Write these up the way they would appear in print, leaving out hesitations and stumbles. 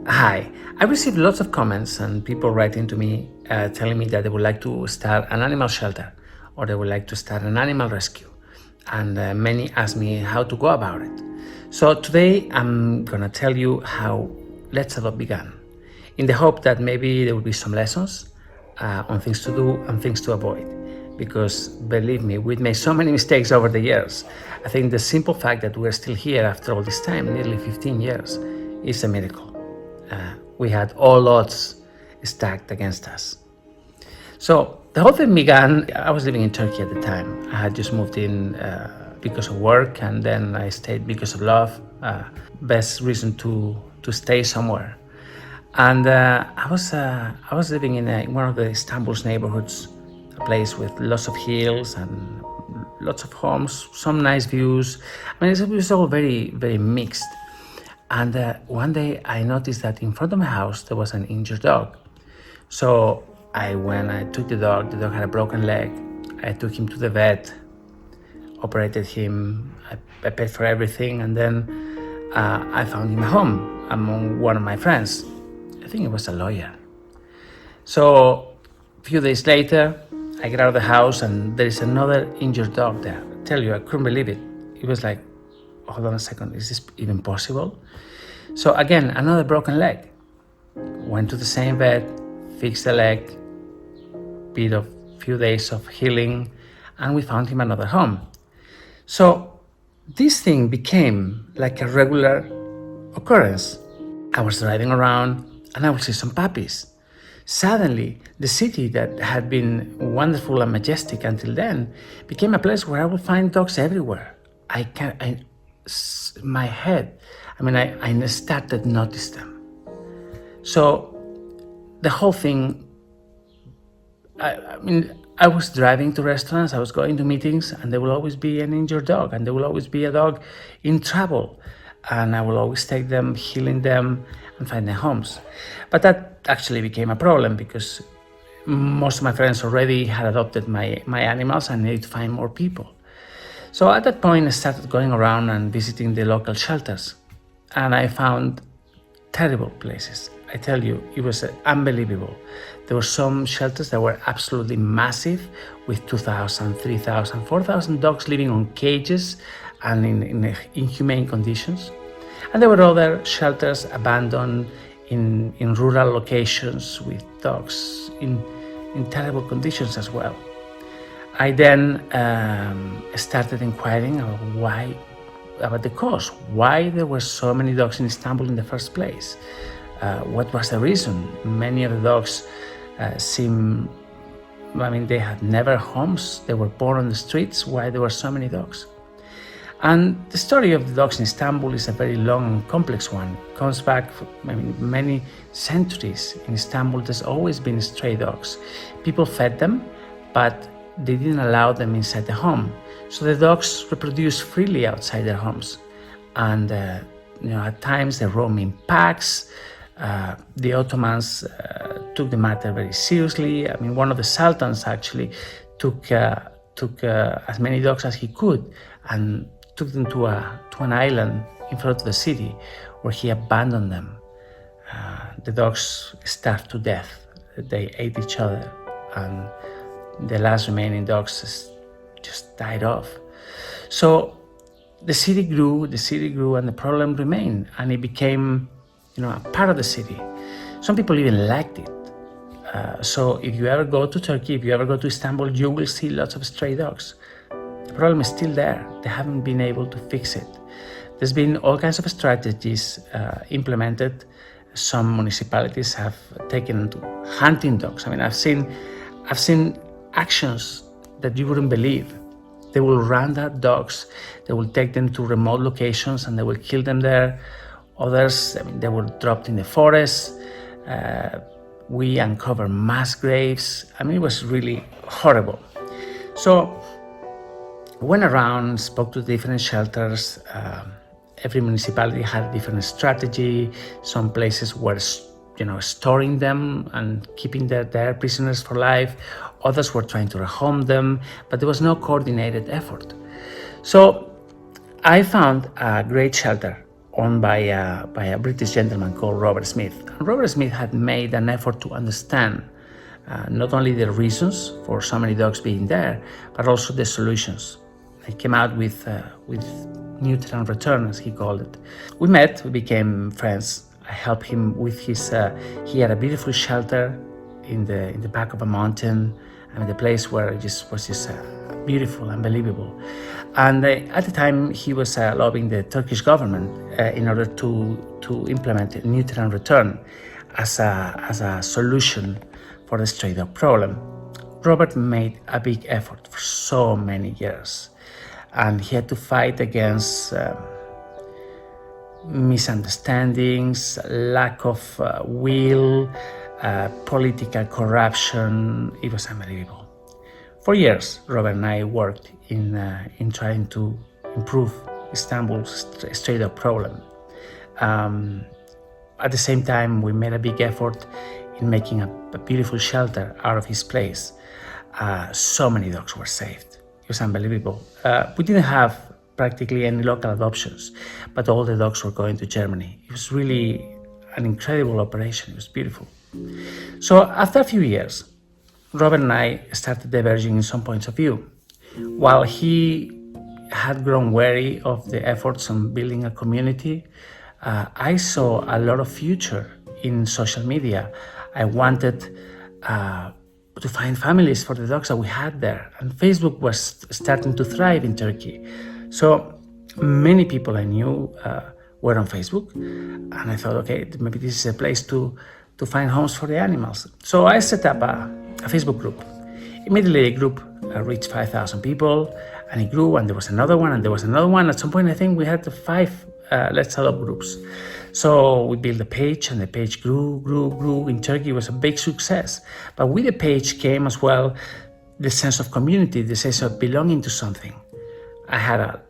Hi, I received lots of comments and people writing to me telling me that they would like to start an animal shelter or they would like to start an animal rescue. And many asked me how to go about it. So today I'm gonna tell you how Let's Adopt began, in the hope that maybe there will be some lessons on things to do and things to avoid. Because believe me, we've made so many mistakes over the years. I think the simple fact that we're still here after all this time, nearly 15 years, is a miracle. We had all odds stacked against us. So the whole thing began, I was living in Turkey at the time. I had just moved in because of work, and then I stayed because of love. Best reason to stay somewhere. And I was living in one of the Istanbul's neighborhoods, a place with lots of hills and lots of homes, some nice views. I mean, it was all very, very mixed. And one day I noticed that in front of my house there was an injured dog. So I took the dog had a broken leg. I took him to the vet, operated him, I paid for everything, and then I found him a home among one of my friends. I think it was a lawyer. So a few days later, I get out of the house and there is another injured dog there. I tell you, I couldn't believe it. It was like, hold on a second, is this even possible? So again, another broken leg. Went to the same vet, fixed the leg, few days of healing, and we found him another home. So this thing became like a regular occurrence. I was driving around and I would see some puppies. Suddenly, the city that had been wonderful and majestic until then became a place where I would find dogs everywhere. My head, I started to notice them. So the whole thing, I was driving to restaurants, I was going to meetings, and there will always be an injured dog, and there will always be a dog in trouble. And I will always take them, healing them, and find their homes. But that actually became a problem because most of my friends already had adopted my animals and I needed to find more people. So at that point, I started going around and visiting the local shelters. And I found terrible places. I tell you, it was unbelievable. There were some shelters that were absolutely massive with 2,000, 3,000, 4,000 dogs living on cages and in inhumane conditions. And there were other shelters abandoned in rural locations with dogs in terrible conditions as well. I then started inquiring about the cause, why there were so many dogs in Istanbul in the first place. What was the reason? Many of the dogs they had never homes, they were born on the streets. Why there were so many dogs? And the story of the dogs in Istanbul is a very long and complex one. It comes back many centuries. In Istanbul, there's always been stray dogs. People fed them, but they didn't allow them inside the home. So the dogs reproduce freely outside their homes. And at times they roam in packs. The Ottomans took the matter very seriously. One of the sultans actually took as many dogs as he could and took them to an island in front of the city where he abandoned them. The dogs starved to death. They ate each other, and the last remaining dogs just died off. So the city grew, and the problem remained, and it became, a part of the city. Some people even liked it. So if you ever go to Turkey, if you ever go to Istanbul, you will see lots of stray dogs. The problem is still there. They haven't been able to fix it. There's been all kinds of strategies implemented. Some municipalities have taken to hunting dogs. I've seen actions that you wouldn't believe. They will run their dogs. They will take them to remote locations and they will kill them there. Others, they were dropped in the forest. We uncovered mass graves. It was really horrible. So I went around, spoke to different shelters. Every municipality had a different strategy. Some places were, storing them and keeping their prisoners for life. Others were trying to rehome them, but there was no coordinated effort. So I found a great shelter owned by a British gentleman called Robert Smith. And Robert Smith had made an effort to understand not only the reasons for so many dogs being there, but also the solutions. He came out with neutral return, as he called it. We met, we became friends. I helped him with his, he had a beautiful shelter in the back of a mountain, the place where it was just beautiful, unbelievable. And at the time, he was lobbying the Turkish government in order to implement neutral return as a solution for the stray dog problem. Robert made a big effort for so many years, and he had to fight against misunderstandings, lack of will, political corruption. It was unbelievable. For years, Robert and I worked in trying to improve Istanbul's stray dog problem. At the same time, we made a big effort in making a beautiful shelter out of his place. So many dogs were saved. It was unbelievable. We didn't have practically any local adoptions, but all the dogs were going to Germany. It was really an incredible operation. It was beautiful. So after a few years, Robert and I started diverging in some points of view. While he had grown weary of the efforts on building a community, I saw a lot of future in social media. I wanted to find families for the dogs that we had there. And Facebook was starting to thrive in Turkey. So many people I knew were on Facebook. And I thought, okay, maybe this is a place to find homes for the animals. So I set up a Facebook group. Immediately the group reached 5,000 people, and it grew, and there was another one, and there was another one. At some point, I think we had 5 Let's Adopt groups. So we built a page, and the page grew. In Turkey, it was a big success. But with the page came as well the sense of community, the sense of belonging to something. I had a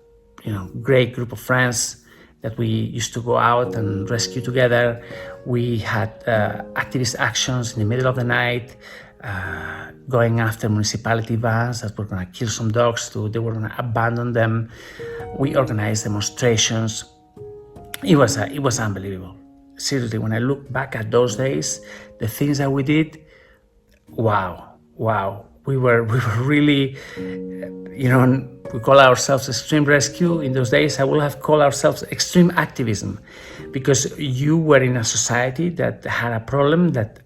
great group of friends that we used to go out and rescue together. We had activist actions in the middle of the night, going after municipality vans that were going to kill some dogs. They were going to abandon them. We organized demonstrations. It was unbelievable. Seriously, when I look back at those days, the things that we did, wow. We were really, we call ourselves extreme rescue. In those days, I would have called ourselves extreme activism, because you were in a society that had a problem, that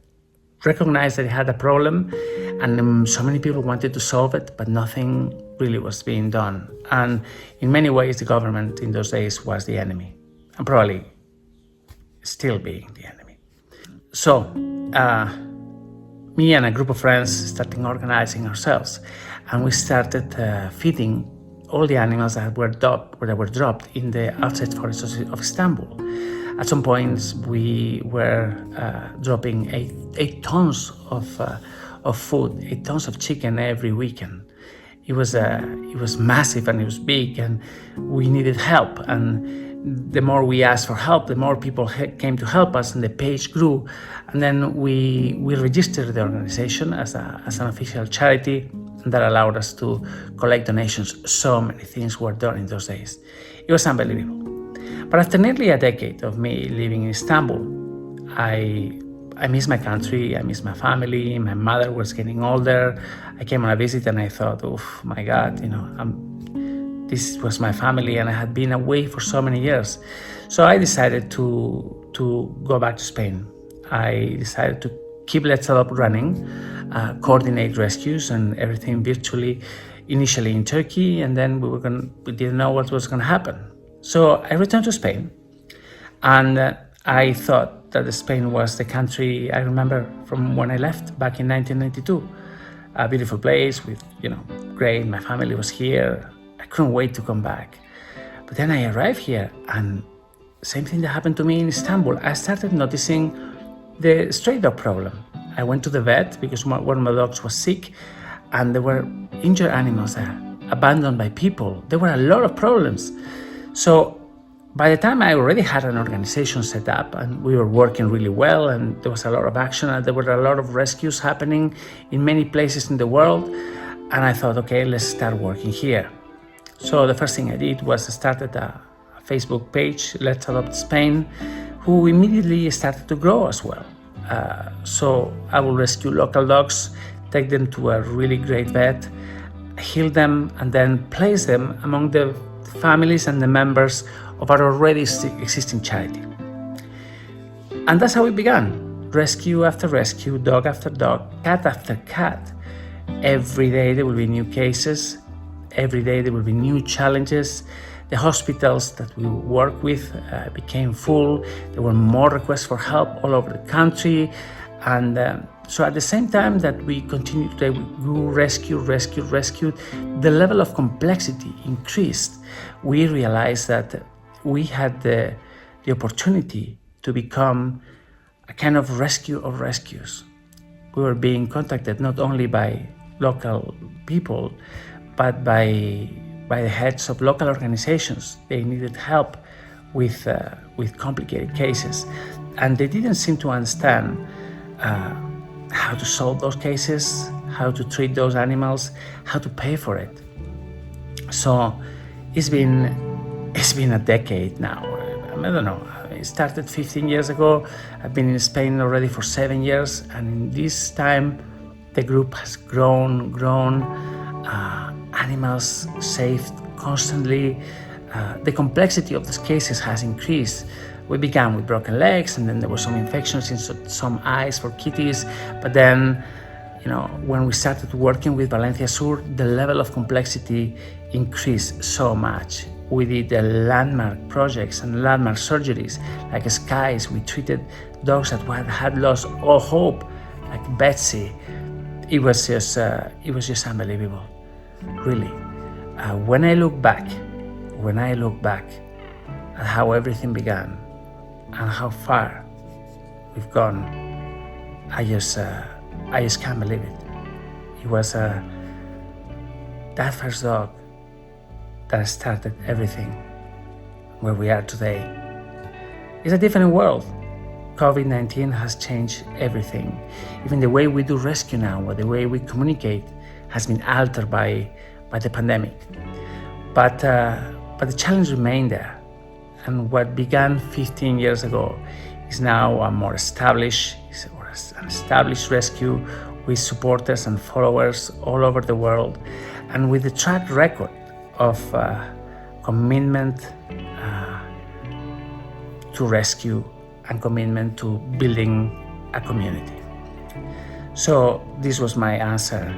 recognized that it had a problem, and so many people wanted to solve it, but nothing really was being done. And in many ways, the government in those days was the enemy, and probably still being the enemy. So, me and a group of friends started organizing ourselves, and we started feeding all the animals that were dropped in the outside forests of Istanbul. At some points, we were dropping 8 tons of food, 8 tons of chicken every weekend. It was massive, and it was big, and we needed help. And the more we asked for help, the more people came to help us, and the page grew. And then we registered the organization as an official charity, and that allowed us to collect donations. So many things were done in those days. It was unbelievable. But after nearly a decade of me living in Istanbul, I miss my country, I miss my family. My mother was getting older. I came on a visit, and I thought, oh my God, this was my family, and I had been away for so many years. So I decided to go back to Spain. I decided to keep Let's Adopt running, coordinate rescues and everything virtually, initially in Turkey, and then we didn't know what was going to happen. So I returned to Spain, and I thought that Spain was the country I remember from when I left back in 1992. A beautiful place with, great, my family was here. I couldn't wait to come back. But then I arrived here, and same thing that happened to me in Istanbul. I started noticing the stray dog problem. I went to the vet because one of my dogs was sick, and there were injured animals there, abandoned by people. There were a lot of problems. So by the time I already had an organization set up, and we were working really well, and there was a lot of action, and there were a lot of rescues happening in many places in the world, and I thought, okay, let's start working here. So the first thing I did was started a Facebook page, Let's Adopt Spain, who immediately started to grow as well. So I will rescue local dogs, take them to a really great vet, heal them, and then place them among the families and the members of our already existing charity. And that's how it began. Rescue after rescue, dog after dog, cat after cat. Every day there will be new cases. Every day there will be new challenges. The hospitals that we work with became full. There were more requests for help all over the country. And so at the same time that we continued to grew, rescue, the level of complexity increased. We realized that we had the opportunity to become a kind of rescue of rescues. We were being contacted not only by local people, but by the heads of local organizations. They needed help with complicated cases, and they didn't seem to understand how to solve those cases, how to treat those animals, how to pay for it. So it's been a decade now. I don't know. It started 15 years ago. I've been in Spain already for 7 years, and in this time, the group has grown. Animals saved constantly. The complexity of these cases has increased. We began with broken legs, and then there were some infections in some eyes for kitties. But then, when we started working with Valencia Sur, the level of complexity increased so much. We did the landmark projects and landmark surgeries, like Skies. We treated dogs that had lost all hope, like Betsy. It was just unbelievable, really. When I look back at how everything began and how far we've gone, I just can't believe it. It was that first dog that started everything where we are today. It's a different world. COVID-19 has changed everything. Even the way we do rescue now, or the way we communicate, has been altered by the pandemic. But the challenge remained there. And what began 15 years ago is now a more established rescue with supporters and followers all over the world, and with the track record of commitment to rescue and commitment to building a community. So this was my answer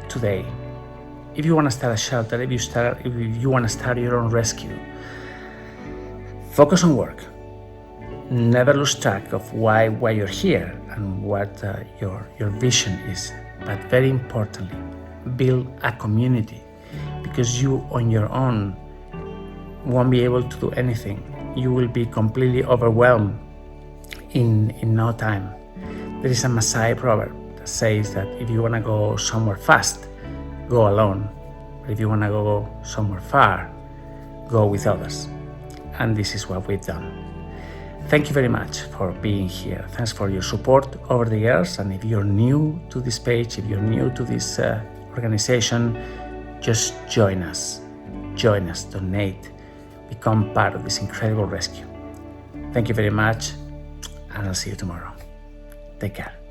today. If you want to start a shelter, if you want to start your own rescue, focus on work. Never lose track of why you're here and what your vision is. But very importantly, build a community, because you on your own won't be able to do anything. You will be completely overwhelmed in no time. There is a Maasai proverb that says that if you want to go somewhere fast, go alone. But if you want to go somewhere far, go with others. And this is what we've done. Thank you very much for being here. Thanks for your support over the years. And if you're new to this page, if you're new to this organization, just join us, donate, become part of this incredible rescue. Thank you very much, and I'll see you tomorrow. Take care.